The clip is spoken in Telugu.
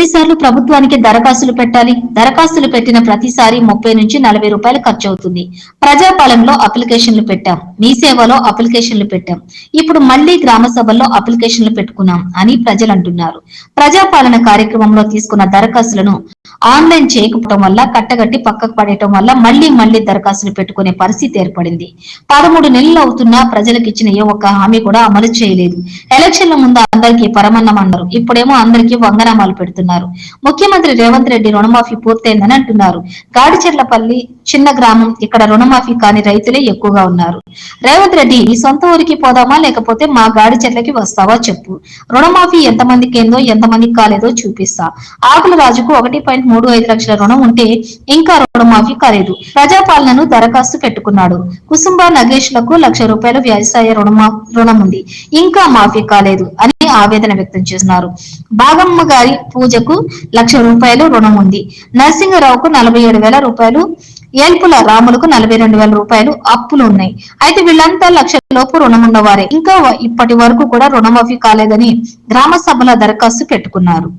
ఎన్నిసార్లు ప్రభుత్వానికి దరఖాస్తులు పెట్టాలి? దరఖాస్తులు పెట్టిన ప్రతిసారి 30 నుంచి 40 రూపాయలు ఖర్చు అవుతుంది. ప్రజాపాలనలో అప్లికేషన్లు పెట్టాం, మీ సేవలో అప్లికేషన్లు పెట్టాం, ఇప్పుడు మళ్లీ గ్రామ సభల్లో అప్లికేషన్లు పెట్టుకున్నాం అని ప్రజలు అంటున్నారు. ప్రజాపాలన కార్యక్రమంలో తీసుకున్న దరఖాస్తులను ఆన్లైన్ చేయకపోవడం వల్ల, కట్టగట్టి పక్కకు పడేయటం వల్ల మళ్లీ దరఖాస్తులు పెట్టుకునే పరిస్థితి ఏర్పడింది. 13 నెలలు అవుతున్నా ప్రజలకు ఇచ్చిన ఏ ఒక్క హామీ కూడా అమలు చేయలేదు. ఎలక్షన్ల ముందు అందరికీ పరమన్నం అన్నారు, ఇప్పుడేమో అందరికీ వంగనామాలు పెడుతున్నారు. ముఖ్యమంత్రి రేవంత్ రెడ్డి రుణమాఫీ పూర్తయిందని అంటున్నారు. గాడిచెర్లపల్లి చిన్న గ్రామం, ఇక్కడ రుణమాఫీ కాని రైతులే ఎక్కువగా ఉన్నారు. రేవంత్ రెడ్డి, నీ సొంత ఊరికి పోదామా లేకపోతే మా గాడిచెర్లకి వస్తావా చెప్పు. రుణమాఫీ ఎంతమందికి ఏందో ఎంతమందికి కాలేదో చూపిస్తా. ఆకుల రాజుకు 1.35 లక్షల రుణం ఉంటే ఇంకా రుణమాఫీ కాలేదు. ప్రజాపాలనను దరఖాస్తు పెట్టుకున్నాడు. కుసుంబ నగేష్లకు 1 లక్ష రూపాయల వ్యవసాయ రుణం ఉంది, ఇంకా మాఫీ కాలేదు అని ఆవేదన వ్యక్తం చేస్తున్నారు. బాగమ్మ గారి పూజకు 1 లక్ష రూపాయలు రుణం ఉంది. నరసింగరావుకు 47,000 రూపాయలు, ఏల్పుల రాములకు 42,000 రూపాయలు అప్పులు ఉన్నాయి. అయితే వీళ్ళంతా 1 లక్ష లోపు రుణం ఉన్నవారే. ఇంకా ఇప్పటి వరకు కూడా రుణమాఫీ కాలేదని గ్రామ సభల దరఖాస్తు పెట్టుకున్నారు.